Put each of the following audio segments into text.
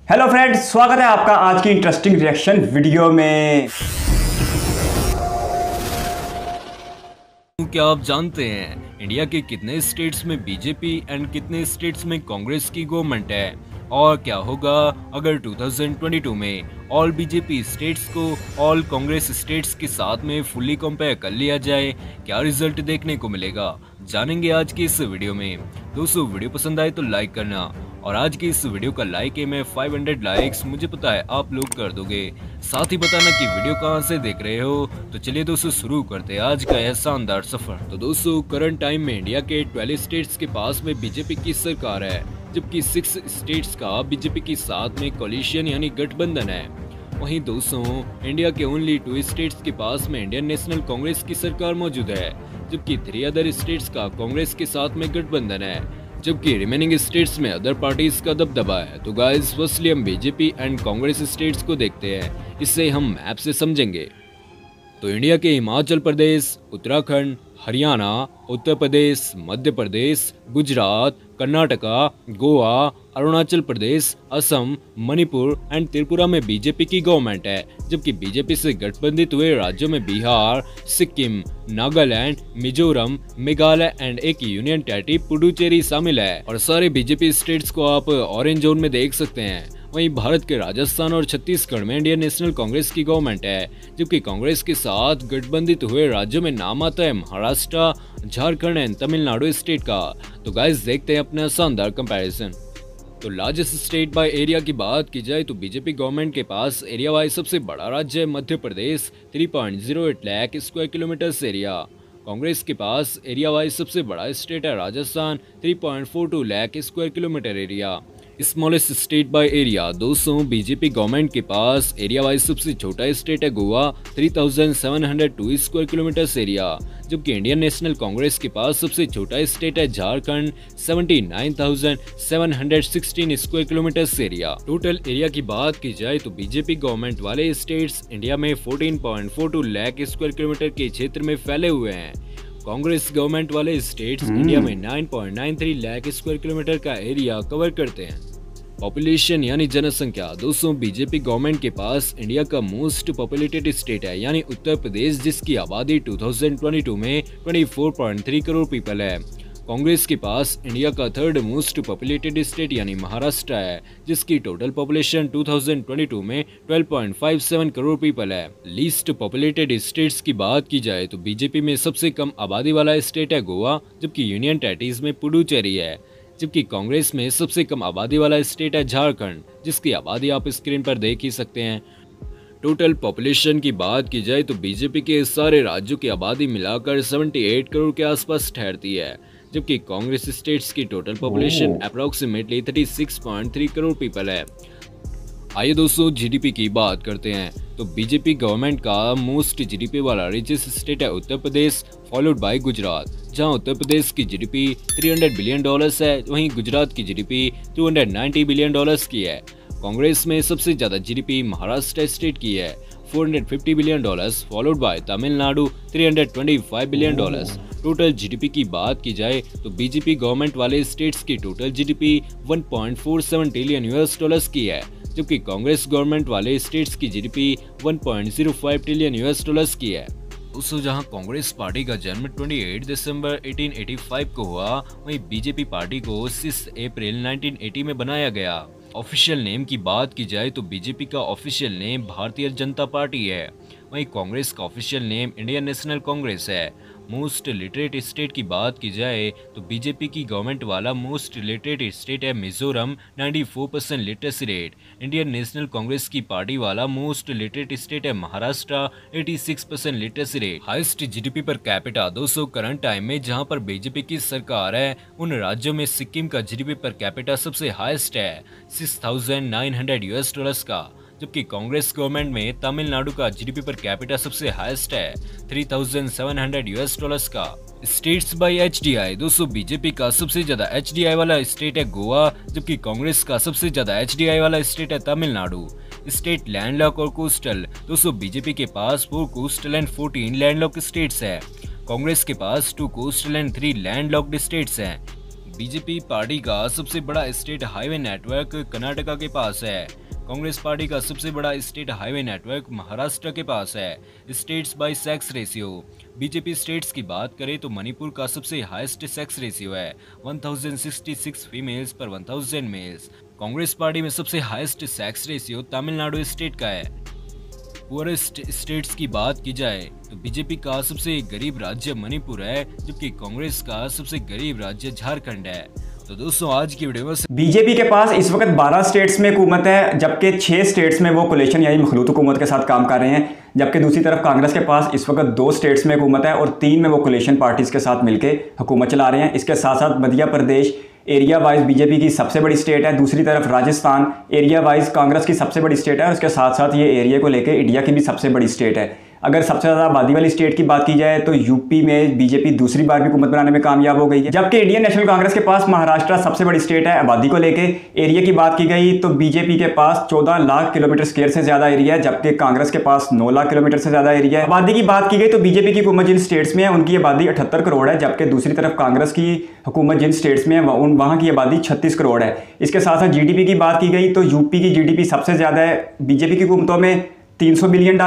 Hello friends, स्वागत है आपका आज की इंटरेस्टिंग रिएक्शन वीडियो में। क्या आप जानते हैं इंडिया के कितने स्टेट्स में बीजेपी एंड कितने स्टेट्स में कांग्रेस की गवर्नमेंट है? और क्या होगा अगर 2022 में ऑल बीजेपी स्टेट्स को ऑल कांग्रेस स्टेट्स के साथ में फुल्ली कंपेयर कर लिया जाए? क्या रिजल्ट देखने को मिलेगा, जानेंगे आज की इस वीडियो में। दोस्तों, वीडियो पसंद आए तो लाइक करना, और आज की इस वीडियो का लाइक एम है 500 लाइक्स, मुझे पता है आप लोग कर दोगे। साथ ही बताना कि वीडियो कहां से देख रहे हो। तो चलिए दोस्तों, शुरू करते हैं आज का यह शानदार सफर। तो दोस्तों, करंट टाइम में इंडिया के 12 स्टेट्स के पास में बीजेपी की सरकार है, जबकि 6 स्टेट्स का बीजेपी के साथ में कोलिशन यानी गठबंधन है। वहीं दोस्तों, इंडिया के ओनली 2 स्टेट्स के पास में इंडियन नेशनल कांग्रेस की सरकार मौजूद है, जबकि 3 अदर स्टेट्स का कांग्रेस के साथ में गठबंधन है, जबकि रिमेनिंग स्टेट्स में अदर पार्टीज का दबदबा है। तो गाइस, फर्स्टली हम बीजेपी एंड कांग्रेस स्टेट्स को देखते हैं, इससे हम मैप से समझेंगे। तो इंडिया के हिमाचल प्रदेश, उत्तराखंड, हरियाणा, उत्तर प्रदेश, मध्य प्रदेश, गुजरात, कर्नाटका, गोवा, अरुणाचल प्रदेश, असम, मणिपुर एंड त्रिपुरा में बीजेपी की गवर्नमेंट है, जबकि बीजेपी से गठबंधित हुए राज्यों में बिहार, सिक्किम, नागालैंड, मिजोरम, मेघालय एंड एक यूनियन टेरिटरी पुडुचेरी शामिल है। और सारे बीजेपी स्टेट्स को आप ऑरेंज जोन में देख सकते हैं। वहीं भारत के राजस्थान और छत्तीसगढ़ में इंडियन नेशनल कांग्रेस की गवर्नमेंट है, जबकि कांग्रेस के साथ गठबंधित हुए राज्यों में नाम आता है महाराष्ट्र, झारखंड एंड तमिलनाडु स्टेट का। तो गाइस, देखते हैं अपना शानदार कंपैरिजन। तो लार्जेस्ट स्टेट बाय एरिया की बात की जाए तो बीजेपी गवर्नमेंट के पास एरिया वाइज सबसे बड़ा राज्य है Madhya Pradesh, 3.08 lakh square kilometre area. Congress के पास एरिया वाइज सबसे बड़ा स्टेट है Rajasthan, 3.42 lakh square kilometre area. Smallest state by area दोस्तों, बीजेपी गवर्नमेंट के पास एरिया वाइज सबसे छोटा स्टेट है गोवा, 3702 स्क्वायर किलोमीटर एरिया, जबकि इंडियन नेशनल कांग्रेस के पास सबसे छोटा स्टेट है Jharkhand, 79,716 square kilometre area. Total area की बात की जाए तो बीजेपी गवर्नमेंट वाले स्टेट्स इंडिया में 14.42 लाख स्क्वायर किलोमीटर के क्षेत्र में फैले हुए हैं। कांग्रेस गवर्नमेंट वाले स्टेट्स इंडिया में 9.93 लाख स्क्वायर किलोमीटर का एरिया कवर करते हैं। पॉपुलेशन यानी जनसंख्या दोस्तों, बीजेपी गवर्नमेंट के पास इंडिया का मोस्ट पॉपुलेटेड स्टेट है यानी उत्तर प्रदेश, जिसकी आबादी 2022 में 24.3 करोड़ पीपल है। कांग्रेस के पास इंडिया का थर्ड मोस्ट पॉपुलेटेड स्टेट यानी महाराष्ट्र है, जिसकी टोटल पॉपुलेशन 2022 में 12.57 करोड़ पीपल है। लीस्ट पॉपुलेटेड स्टेट्स की बात की जाए तो बीजेपी में सबसे कम आबादी वाला स्टेट है गोवा, जबकि यूनियन टेरिटरीज में पुडुचेरी है, जबकि कांग्रेस में सबसे कम आबादी वाला स्टेट है झारखंड, जिसकी आबादी आप स्क्रीन पर देख ही सकते हैं। टोटल पॉपुलेशन की बात की जाए तो बीजेपी के सारे राज्यों की आबादी मिलाकर 78 करोड़ के आसपास ठहरती है, जबकि कांग्रेस स्टेट्स की total population approximately 36.3 crore people है। आइए दोस्तों, जीडीपी की बात करते हैं। तो बीजेपी गवर्नमेंट का मोस्ट जीडीपी वाला रिचेस्ट स्टेट है उत्तर प्रदेश, फॉलोड बाय गुजरात, जहां उत्तर प्रदेश की जीडीपी $300 बिलियन है, वहीं गुजरात की जीडीपी $290 बिलियन की है। कांग्रेस में सबसे ज्यादा जीडीपी महाराष्ट्र स्टेट की है, $450 billion, followed by Tamil Nadu, $325 billion. Total GDP की बात की जाए तो बीजेपी गवर्नमेंट वाले स्टेट्स की टोटल जीडीपी $1.47 ट्रिलियन की है, जबकि कांग्रेस गवर्नमेंट वाले स्टेट्स की जीडीपी $1.05 ट्रिलियन की है। दोस्तों, जहां कांग्रेस पार्टी का जन्म 28 दिसंबर 1885 को हुआ, वहीं बीजेपी पार्टी को 6 अप्रैल 1980 में बनाया गया। ऑफिशियल नेम की बात की जाए तो बीजेपी का official name Bharatiya Janata party है, वहीं कांग्रेस का official name Indian National Congress है। मोस्ट लिटरेट स्टेट की बात की जाए तो बीजेपी की गवर्नमेंट वाला मोस्ट लिटरेट स्टेट है Mizoram, 94% literacy rate. Indian National Congress की पार्टी वाला मोस्ट लिटरेट स्टेट है Maharashtra, 86% literacy rate. Highest GDP per capita दोस्तों, करंट टाइम में जहां पर बीजेपी की सरकार है, उन राज्यों में सिक्किम का जीडीपी पर कैपिटा सबसे हाईएस्ट है, $6,900 का, जबकि कांग्रेस गवर्नमेंट में तमिलनाडु का जीडीपी पर कैपिटा सबसे हाईएस्ट है, $3,700 का। स्टेट्स बाय एचडीआई दोस्तों, बीजेपी का सबसे ज्यादा एचडीआई वाला स्टेट है गोवा, जबकि कांग्रेस का सबसे ज्यादा एचडीआई वाला स्टेट है तमिलनाडु। स्टेट लैंडलॉक और कोस्टल दोस्तों, बीजेपी के पास 4 कोस्टल एंड 14 लैंडलॉक स्टेट्स है, कांग्रेस के पास 2 कोस्टल एंड 3 लैंडलॉक्ड स्टेट्स हैं। बीजेपी पार्टी का सबसे बड़ा स्टेट हाईवे नेटवर्क कर्नाटका के पास है। कांग्रेस पार्टी का सबसे बड़ा स्टेट हाईवे नेटवर्क महाराष्ट्र के पास है। States by sex ratio, BJP states की बात करें तो मणिपुर का सबसे हाईएस्ट सेक्स रेशियो है 1066 फीमेल्स पर 1000 मेल्स। कांग्रेस पार्टी में सबसे highest sex ratio Tamil Nadu state का है। पुअरेस्ट स्टेट्स की बात की जाए तो बीजेपी का सबसे गरीब राज्य मणिपुर है, जबकि कांग्रेस का सबसे गरीब राज्य झारखंड है। तो दोस्तों आज की वीडियो में बीजेपी के पास इस वक्त 12 स्टेट्स में हुकूमत है, जबकि 6 स्टेट्स में वो कोलिशन यानी मखलूत हुकूमत के साथ काम कर रहे हैं। जबकि दूसरी तरफ कांग्रेस के पास इस वक्त 2 स्टेट्स में हुकूमत है और 3 में वो कोलिशन पार्टीज के साथ मिलकर हुकूमत चला रहे हैं। इसके साथ साथ Madhya Pradesh area wise BJP की सबसे बड़ी स्टेट है। दूसरी तरफ राजस्थान एरिया वाइज कांग्रेस की सबसे बड़ी स्टेट है और उसके साथ साथ ये एरिया को लेकर इंडिया की भी सबसे बड़ी स्टेट है। अगर सबसे ज़्यादा आबादी वाली स्टेट की बात की जाए तो यूपी में बीजेपी दूसरी बार भी हुकूमत बनाने में कामयाब हो गई है। जबकि इंडियन नेशनल कांग्रेस के पास महाराष्ट्र सबसे बड़ी स्टेट है। आबादी को लेके एरिया की बात की गई तो बीजेपी के पास 14 लाख किलोमीटर स्क्वायर से ज़्यादा एरिया है, जबकि कांग्रेस के पास 9 लाख किलोमीटर से ज़्यादा एरिया है। आबादी की बात की गई तो बीजेपी की हुकूमत जिन स्टेट्स में है उनकी आबादी 78 करोड़ है, जबकि दूसरी तरफ कांग्रेस की हुकूमत जिन स्टेट्स में है वहाँ की आबादी 36 करोड़ है। इसके साथ साथ जीडीपी की बात की गई तो यूपी की जीडीपी सबसे ज़्यादा है बीजेपी की हुकूमतों में $300 बिलियन,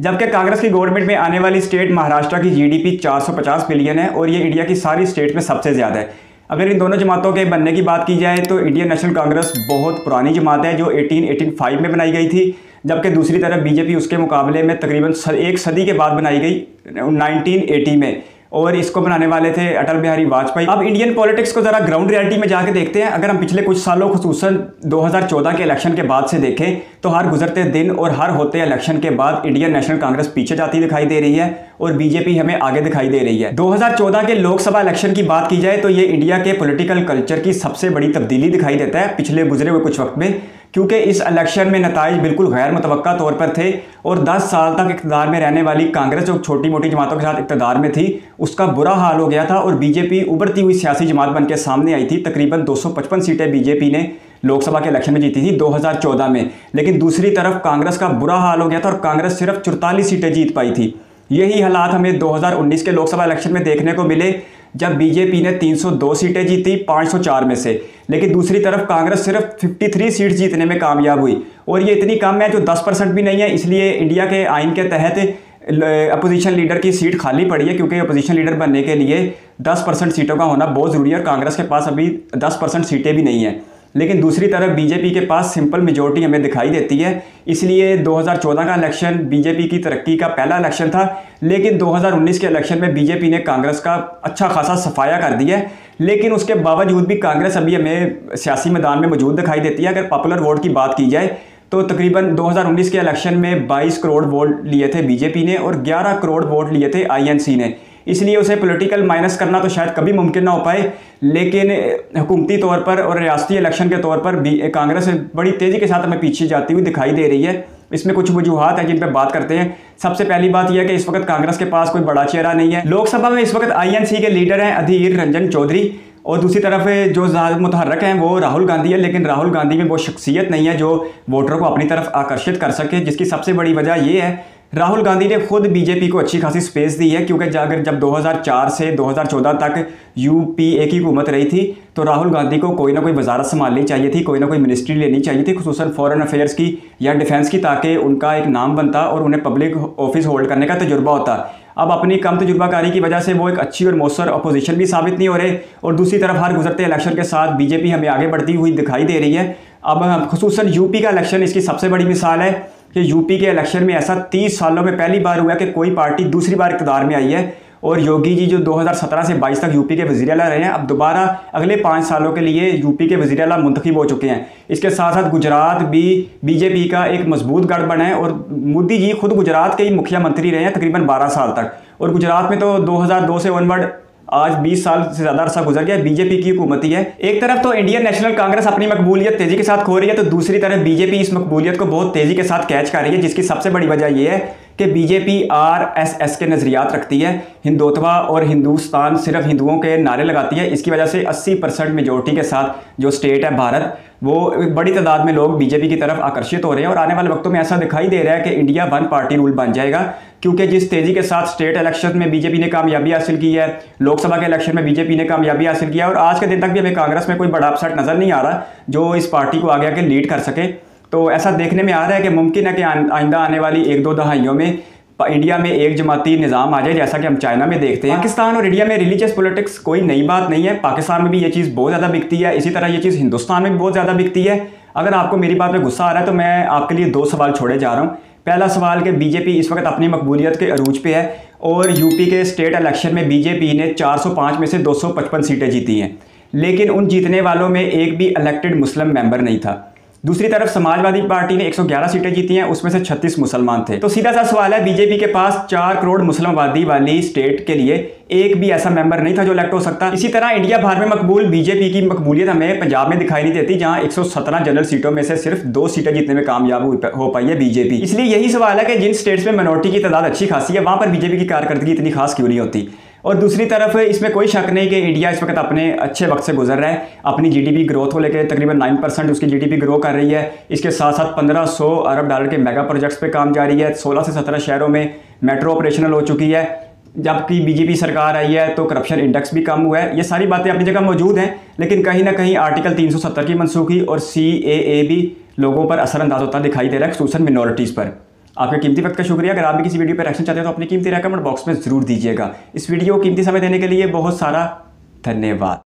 जबकि कांग्रेस की गवर्नमेंट में आने वाली स्टेट महाराष्ट्र की जीडीपी 450 बिलियन है और ये इंडिया की सारी स्टेट में सबसे ज़्यादा है। अगर इन दोनों जमातों के बनने की बात की जाए तो इंडियन नेशनल कांग्रेस बहुत पुरानी जमात है जो 1885 में बनाई गई थी, जबकि दूसरी तरफ बीजेपी उसके मुकाबले में तकरीबन 1 सदी के बाद बनाई गई 1980 में, और इसको बनाने वाले थे अटल बिहारी वाजपेयी। अब इंडियन पॉलिटिक्स को जरा ग्राउंड रियलिटी में जाके देखते हैं। अगर हम पिछले कुछ सालों खुसूसन 2014 के इलेक्शन के बाद से देखें तो हर गुजरते दिन और हर होते इलेक्शन के बाद इंडियन नेशनल कांग्रेस पीछे जाती दिखाई दे रही है और बीजेपी हमें आगे दिखाई दे रही है। 2014 के लोकसभा इलेक्शन की बात की जाए तो ये इंडिया के पॉलिटिकल कल्चर की सबसे बड़ी तब्दीली दिखाई देता है पिछले गुजरे हुए कुछ वक्त में, क्योंकि इस इलेक्शन में नताइज बिल्कुल गैर मुतवक्का तौर पर थे और 10 साल तक इक़्तिदार में रहने वाली कांग्रेस जो छोटी मोटी जमातों के साथ इक़्तिदार में थी उसका बुरा हाल हो गया था और बीजेपी उभरती हुई सियासी जमात बन के सामने आई थी। तकरीबन 255 सीटें बीजेपी ने लोकसभा के इलेक्शन में जीती थी 2014 में, लेकिन दूसरी तरफ कांग्रेस का बुरा हाल हो गया था और कांग्रेस सिर्फ 44 सीटें जीत पाई थी। यही हालात हमें 2019 के लोकसभा इलेक्शन में देखने को मिले जब बीजेपी ने 302 सीटें जीती 504 में से, लेकिन दूसरी तरफ कांग्रेस सिर्फ 53 सीट जीतने में कामयाब हुई और ये इतनी कम है जो 10% भी नहीं है। इसलिए इंडिया के आइन के तहत अपोजिशन लीडर की सीट खाली पड़ी है, क्योंकि अपोजिशन लीडर बनने के लिए 10% सीटों का होना बहुत ज़रूरी है और कांग्रेस के पास अभी 10% सीटें भी नहीं हैं। लेकिन दूसरी तरफ बीजेपी के पास सिंपल मेजोरिटी हमें दिखाई देती है। इसलिए 2014 का इलेक्शन बीजेपी की तरक्की का पहला इलेक्शन था, लेकिन 2019 के इलेक्शन में बीजेपी ने कांग्रेस का अच्छा खासा सफाया कर दिया है, लेकिन उसके बावजूद भी कांग्रेस अभी हमें सियासी मैदान में मौजूद दिखाई देती है। अगर पॉपुलर वोट की बात की जाए तो तकरीबन 2019 के इलेक्शन में 22 करोड़ वोट लिए थे बीजेपी ने और 11 करोड़ वोट लिए थे आईएनसी ने। इसलिए उसे पॉलिटिकल माइनस करना तो शायद कभी मुमकिन ना हो पाए, लेकिन हुकूमती तौर पर और रियासती इलेक्शन के तौर पर कांग्रेस बड़ी तेज़ी के साथ हमें पीछे जाती हुई दिखाई दे रही है। इसमें कुछ वजूहात हैं जिन पर बात करते हैं। सबसे पहली बात यह है कि इस वक्त कांग्रेस के पास कोई बड़ा चेहरा नहीं है। लोकसभा में इस वक्त आईएनसी के लीडर हैं अधीर रंजन चौधरी और दूसरी तरफ जो ज़्यादा मुतहर्रक हैं वो राहुल गांधी है, लेकिन राहुल गांधी में वो शख्सियत नहीं है जो वोटरों को अपनी तरफ आकर्षित कर सके, जिसकी सबसे बड़ी वजह ये है राहुल गांधी ने खुद बीजेपी को अच्छी खासी स्पेस दी है, क्योंकि जब 2004 से 2014 तक यूपीए की हुकूमत रही थी तो राहुल गांधी को कोई ना कोई वजारत संभालनी चाहिए थी, कोई ना कोई मिनिस्ट्री लेनी चाहिए थी, खुसूसन फॉरेन अफेयर्स की या डिफेंस की, ताकि उनका एक नाम बनता और उन्हें पब्लिक ऑफिस होल्ड करने का तजुर्बा होता। अब अपनी कम तजुर्बाकारी की वजह से वो एक अच्छी और मौसर अपोजिशन भी साबित नहीं हो रहे और दूसरी तरफ हर गुजरते इलेक्शन के साथ बीजेपी हमें आगे बढ़ती हुई दिखाई दे रही है। अब खुसूसन यूपी का इलेक्शन इसकी सबसे बड़ी मिसाल है कि यूपी के इलेक्शन में ऐसा 30 सालों में पहली बार हुआ कि कोई पार्टी दूसरी बार इक़्तिदार में आई है और योगी जी जो 2017 से 22 तक यूपी के वज़ीर आला रहे हैं, अब दोबारा अगले 5 सालों के लिए यूपी के वज़ीर आला मुंतखब हो चुके हैं। इसके साथ साथ गुजरात भी बीजेपी का एक मजबूत गढ़ बना है और मोदी जी खुद गुजरात के ही मुख्यमंत्री रहे हैं तकरीबन 12 साल तक, और गुजरात में तो 2002 से ऑनवर्ड आज 20 साल से ज़्यादा अरसा गुजर गया, बीजेपी की हुकूमत ही है। एक तरफ तो इंडियन नेशनल कांग्रेस अपनी मकबूलियत तेज़ी के साथ खो रही है, तो दूसरी तरफ बीजेपी इस मकबूलियत को बहुत तेज़ी के साथ कैच कर रही है, जिसकी सबसे बड़ी वजह यह है कि बीजेपी आरएसएस के नज़रियात रखती है, हिंदुत्वा और हिंदुस्तान सिर्फ हिंदुओं के नारे लगाती है। इसकी वजह से 80% मेजोरिटी के साथ जो स्टेट है भारत, वो बड़ी तादाद में लोग बीजेपी की तरफ आकर्षित हो रहे हैं। और आने वाले वक्तों में ऐसा दिखाई दे रहा है कि इंडिया वन पार्टी रूल बन जाएगा, क्योंकि जिस तेज़ी के साथ स्टेट इलेक्शन में बीजेपी ने कामयाबी हासिल की है, लोकसभा के इलेक्शन में बीजेपी ने कामयाबी हासिल किया, और आज के दिन तक भी हमें कांग्रेस में कोई बड़ा अपसेट नज़र नहीं आ रहा जो इस पार्टी को आगे आके लीड कर सके। तो ऐसा देखने में आ रहा है कि मुमकिन है कि आइंदा आने वाली 1-2 दहाइयों में इंडिया में एक जमाती निज़ाम आ जाए, जैसा कि हम चाइना में देखते हैं। पाकिस्तान और इंडिया में रिलीजियस पॉलिटिक्स कोई नई बात नहीं है। पाकिस्तान में भी ये चीज़ बहुत ज़्यादा बिकती है, इसी तरह ये चीज़ हिंदुस्तान में भी बहुत ज़्यादा बिकती है। अगर आपको मेरी बात पे गुस्सा आ रहा है तो मैं आपके लिए 2 सवाल छोड़े जा रहा हूँ। पहला सवाल कि बीजेपी इस वक्त अपनी मकबूलियत के अरूज पे है और यूपी के स्टेट इलेक्शन में बीजेपी ने 405 में से 255 सीटें जीती हैं, लेकिन उन जीतने वालों में एक भी इलेक्टेड मुस्लिम मेंबर नहीं था। दूसरी तरफ समाजवादी पार्टी ने 111 सीटें जीती हैं, उसमें से 36 मुसलमान थे। तो सीधा सा सवाल है, बीजेपी के पास 4 करोड़ मुस्लिम आबादी वाली स्टेट के लिए एक भी ऐसा मेंबर नहीं था जो इलेक्ट हो सकता। इसी तरह इंडिया भर में मकबूल बीजेपी की मकबूलियत हमें पंजाब में दिखाई नहीं देती, जहां 117 जनरल सीटों में से सिर्फ 2 सीटें जीतने में कामयाब हो पाई है बीजेपी। इसलिए यही सवाल है कि जिन स्टेट्स में मिनॉरिटी की तादाद अच्छी खासी है, वहां पर बीजेपी की कारकर्दगी इतनी खास क्यों नहीं होती। और दूसरी तरफ इसमें कोई शक नहीं कि इंडिया इस वक्त अपने अच्छे वक्त से गुजर रहा है। अपनी जीडीपी ग्रोथ को लेकर तकरीबन 9% उसकी जीडीपी ग्रो कर रही है। इसके साथ साथ 1500 अरब डॉलर के मेगा प्रोजेक्ट्स पे काम जारी है। 16 से 17 शहरों में मेट्रो ऑपरेशनल हो चुकी है। जबकि बीजेपी सरकार आई है तो करप्शन इंडेक्स भी कम हुआ है। ये सारी बातें अपनी जगह मौजूद हैं, लेकिन कहीं ना कहीं आर्टिकल 370 की मनसूखी और CAA भी लोगों पर असरअंदाज होता दिखाई दे रहा है, खुसूसन मिनॉरिटीज़ पर। आपके कीमती वक्त का शुक्रिया। अगर आप भी किसी वीडियो पर रिएक्शन चाहते हो तो अपनी कीमती राय कमेंट बॉक्स में ज़रूर दीजिएगा। इस वीडियो को कीमती समय देने के लिए बहुत सारा धन्यवाद।